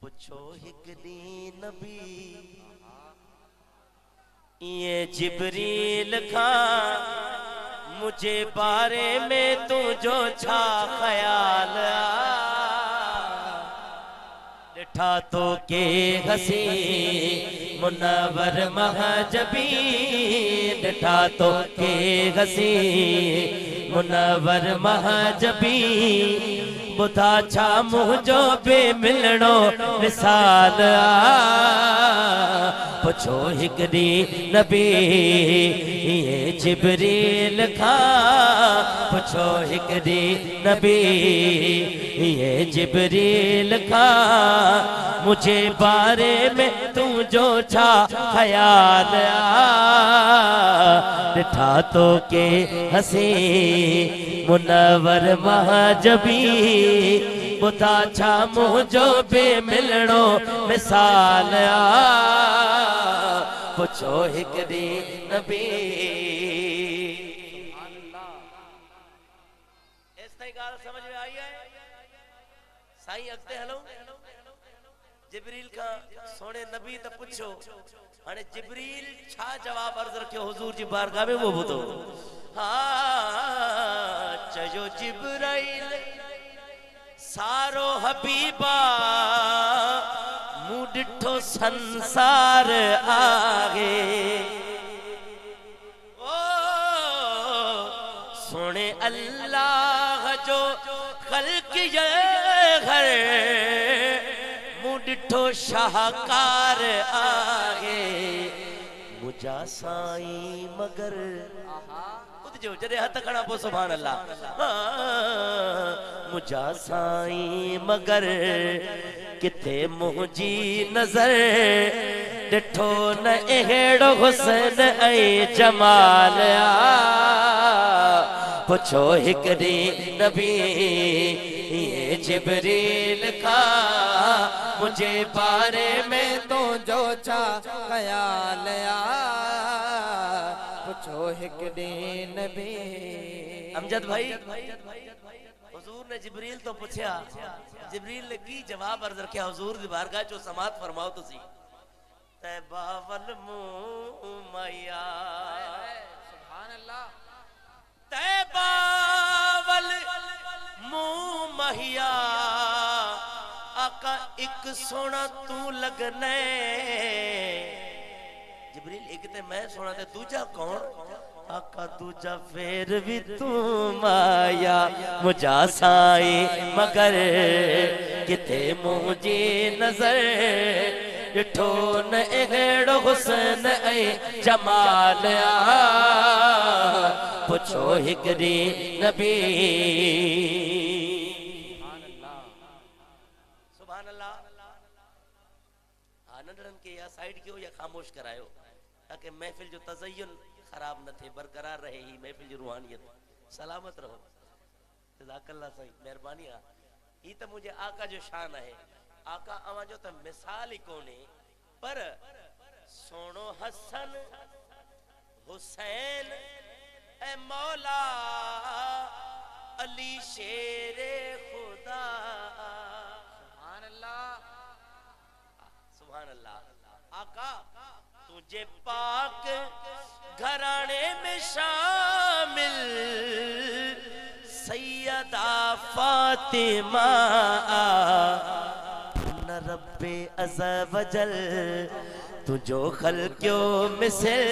पुछो हिकड़ी नबी ये जिब्रील खां मुझे बारे में तू जो छा ख्याल ॾिठा तो के हसी मुनवर महजबी ॾिठा तो के हसी मुनवर महजबी बुधा छा मुझो बे मिलनो मिसाल पुछो हिकड़ी नबी ये जिब्रील खां पुछो हिकड़ी नबी ये जिब्रील खां मुझे बारे में तू जो छा ख्याल ॾिठा तो के हसी मुनवर महजबी बुधा छा मुझो बे मिलनो मिसाल पुछो हिकड़ी नबी समझ में आई है साईं अगते हलो जिब्रील का सोने नबी तो पूछो हाने जिब्रील छा जवाब अर्ज रखियो हुजूर जी बारगाह में वो बुधो हाँ चयो जिब्राइल सारो हबीबा मुँह डिठो संसार आगे ओ सोने अल्लाह जो खल्क ये घर मुँह डिठो शाहकार आगे मुझा साईं मगर जो जरे हथ खड़ा पो सुभान अल्लाह मुझा साईं मगर किथे मुझी नजर डिठो न एड़ो हुस्न ऐ जमाल पुछो हिकड़ी नबी ये जिब्रील खां मुझे बारे में तो जो छा ख्याल पुछो हिकड़ी नबी अमजद भाई हुजूर ने जिब्रील तो पूछया जिब्रील ने की जवाब अर्ज रखया हुजूर दी बारगाह चो समात फरमाओ तुसी तैबा वल मुमैया सुभान अल्लाह तैबा वल मुमैया आका एक सोना तू लगने जिब्रील एक ते मैं सोना ते दूजा कौन आका दूजा फेर भी तू माया मुझा साई मगर किथे मुझे नजर डिठो न एड़ो हुस्न ऐ जमाल पुछो हिकड़ी नबी सुभान अल्लाह आनंदरन के या साइड क्यों या खामोश करायो ताकि महफिल जो तज़य्युन खराब न थे बरकरार रहे ही महफिल जो रूहानियत सलामत रहो जज़ाकल्लाह सही मेहरबानी ही तो मुझे आका जो शान है आका अवा जो तो मिसाल ही कोने पर सोनो हसन हुसैन ए मौला अली शेरे खुदा सुभान अल्लाह सुभान अल्लाह आका तुझे पाक घराने में शामिल सैयदा फातिमा न रब्बे अज़्ज़ा वजल तुझो खल्क्यो मिसल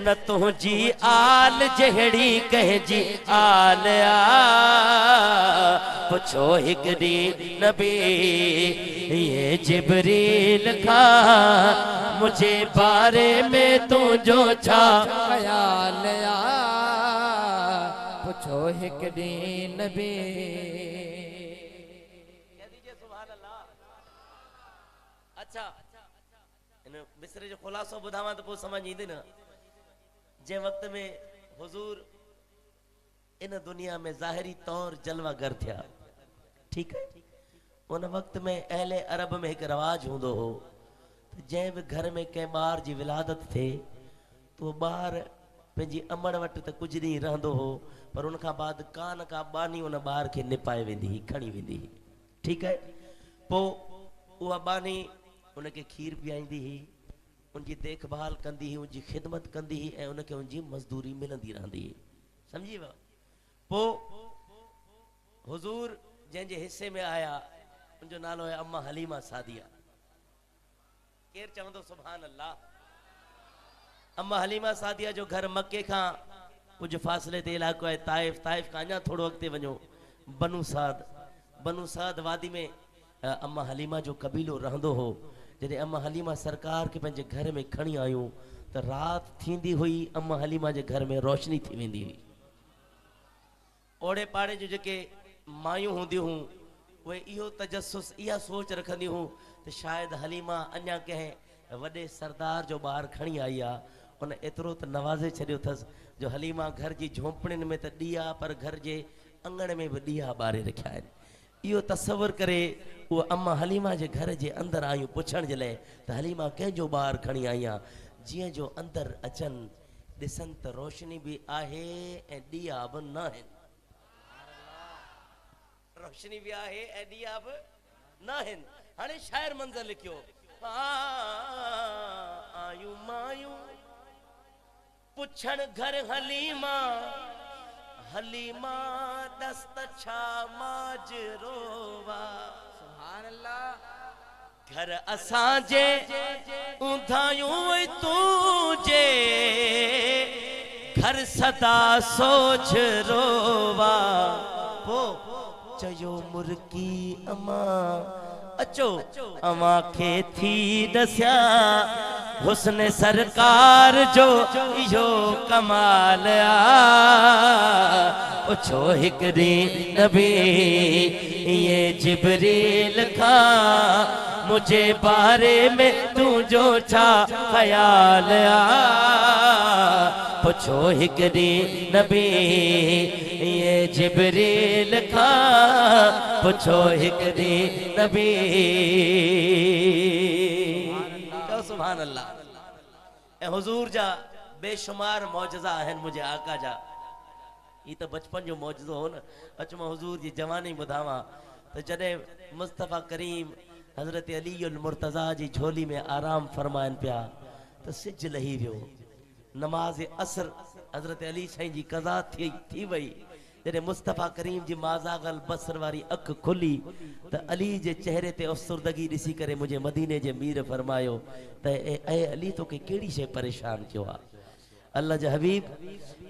न तुझी आल जहड़ी कह जी आल पुछो हिकड़ी नबी ये जिब्रील खां मुझे बारे में तू जो छा ख्याल पुछो हिकड़ी नबी अच्छा इन मिसरे जो खुलासो बुधावा तो पोइ समझ ईंदी न जे वक्त में हुजूर इन दुनिया में ज़ाहिरी तौर जलवा गर थिया ठीक है उन वक्त में अहले अरब में एक रवाज होंदो हो जै भी घर में के बार जी विलादत थे तो बार पंहिंजी अमड़ वटि त कुझु ॾींहुं रहंदो हो, पर उन खां बाद कान का बानी उन ॿार खे निपाए वेंदी हुई, खणी वेंदी हुई। ठीकु आहे, पोइ उहा बानी उनखे खीर पीआईंदी हुई, उनजी देखभाल कंदी हुई, उनजी ख़िदमत कंदी हुई ऐं उनखे उनजी मज़दूरी मिलंदी रहंदी हुई। सम्झी वियो? पोइ हुज़ूर जंहिंजे हिसे में आया उनजो नालो आहे अम्मा हलीमा सादिया। केरु चवंदो सुभान अल्लाह? अम्मा हलीमा सादिया जो घर मके खां कुझु फ़ासिले ते इलाइक़ो आहे ताइफ़। ताइफ़ खां अञा थोरो अॻिते वञो बनू साद वादी में अम्मा हलीमा जो कबीलो रहंदो हो। जॾहिं अम्मा हलीमा सरकार खे पंहिंजे घर में खणी आयूं त राति थींदी हुई, अम्मा हलीमा जे घर में रोशनी थी वेंदी हुई। ओड़े पाड़े जूं जेके मायूं हूंदियूं हुयूं उहे इहो तजसुस, इहा सोच रखंदियूं हुयूं त शायदि हलीमा अञा कंहिं वॾे सरदार जो ॿारु खणी आई आहे, उन एतिरो त नवाज़े छॾियो अथसि जो हलीमा घर जी झोंपड़ियुनि में त ॾीआ, पर घर जे अंगण में बि ॾीआ ॿारे रखिया आहिनि। इहो तसवुरु करे उहा अम्मा हलीमा जे घर जे अंदरि आयूं पुछण जे लाइ त हलीमा कंहिंजो ॿारु खणी आई आहे। जीअं जो अंदरि अचनि ॾिसनि त रोशनी बि आहे ऐं ॾीआ बि न आहिनि। रोशनी भी आहे ऐं ॾीआ बि न आहिनि। हाणे शाइर मंज़र लिखियो, आयूं मायूं पुछण घर हलीमा, हलीमा दस्त छा माजरोवा। सुभान अल्लाह। घर असांजे ऊंधायूं तुझे, घर सदा सोच रोवा। चयो मुर्की अमा अचो अमा खे थी दस्या, हुस्न सरकार जो इहो कमाल आ। पुछो हिकड़ी नबी ये जिब्रील खां, मुझे बारे में तुझो छा ख्याल आ। पुछो हिकड़ी नबी ये जिब्रील खां, पुछो हिकड़ी नबी। सुभान अल्लाह। ऐं हुजूर जा बेशुमार मौजज़ा आहिनि मुंहिंजे आका जा। ही त बचपन जो मौजज़ो हो न। अच मां हुजूर जी जवानी ॿुधावां त जॾहिं मुस्तफ़ा करीम हज़रत अली उल मुर्तज़ा जी झोली में आराम फरमाइनि पिया त सिज लही वियो। नमाज असर हज़रत अली साईं जी कज़ा थी वई। जॾहिं मुस्तफ़ा करीम जी माज़ागल बसर वारी अख खुली त अली जे चेहरे ते अफ़सुर्दगी ॾिसी करे मुंहिंजे मदीने जे मीर फरमायो त ऐं अली तोखे कहिड़ी शइ परेशान कयो आहे? अल्लाह जा हबीब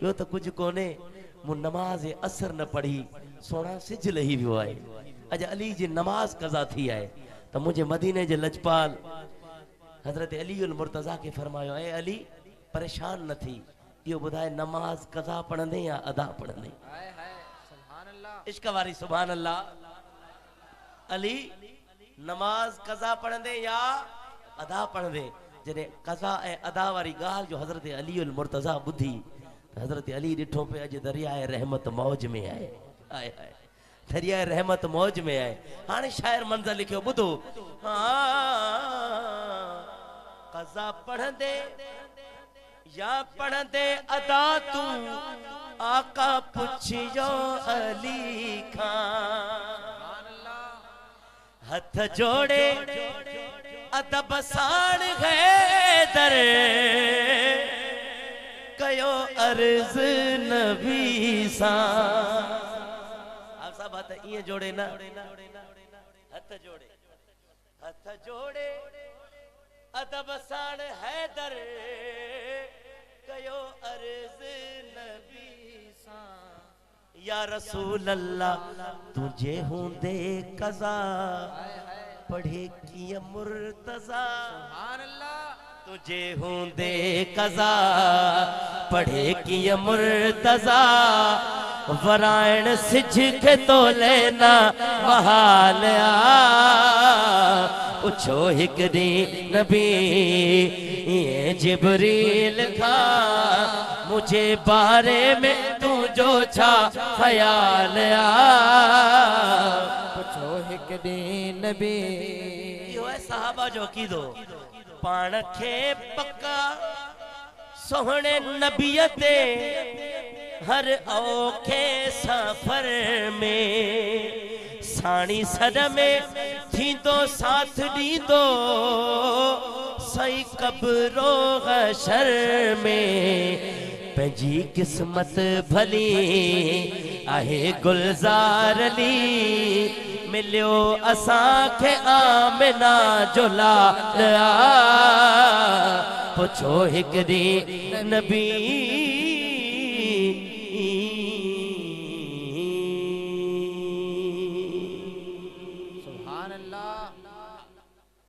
ॿियो त कुझु कोन्हे, मूं नमाज असर न पढ़ी, सोना सिज लही वियो आहे। अॼु अली जी नमाज कज़ा थी आहे त मुंहिंजे मदीने जे लजपाल हज़रत अली उल मुर्तज़ा खे फरमायो, ऐं अली परेशान न थी, इहो ॿुधाए नमाज कज़ा पढ़ंदे या अदा पढ़ंदे? इश्क वारी सुभान अल्लाह। अली नमाज कज़ा पढ़ंदे या अदा पढ़ंदे? जॾहिं कज़ा ऐं अदा वारी ॻाल्हि जो हज़रत अली उल मुर्तज़ा ॿुधी त हज़रत अली ॾिठो पे अॼु दरियाए रहमत मौज में आहे। आए हाय, दरियाए रहमत मौज में आहे। हाणे शाइर मंज़र लिखियो, ॿुधो। कज़ा पढ़ंदे या पढ़ंदे अदा तू आका पुछियो अली खां। हथ जोड़े अदब साण हैदर कयो अर्ज नबी सां। आप सब हथ इएं जोड़े ना, हथ जोड़े अदब साण हैदर कयो अर्ज नबी सां। या रसूल अल्लाह तुझे हूंदे कज़ा पढ़े किया मुर्तज़ा। सुभान अल्लाह। तुझे हूंदे कज़ा पढ़े किया मुर्तज़ा, वरायण सिज के तो लेना महाल आ। पुछो हिकड़ी नबी ये जिब्रील खां, मुझे बारे में तुझो छा ख्याल आ। पुछो हिकड़ी नबी। इहो आहे सहाबा जो अक़ीदो। पाण खे पक्का सोहणे नबियते हर औखे सफर में साणी सद में थींदो साथ दीदो सही कब्रो हशर में पंहिंजी किस्मत भली आहे गुलज़ार अली मिलियो असांखे आमिना जो लाल पुछो हिकु ॾींहुं नबी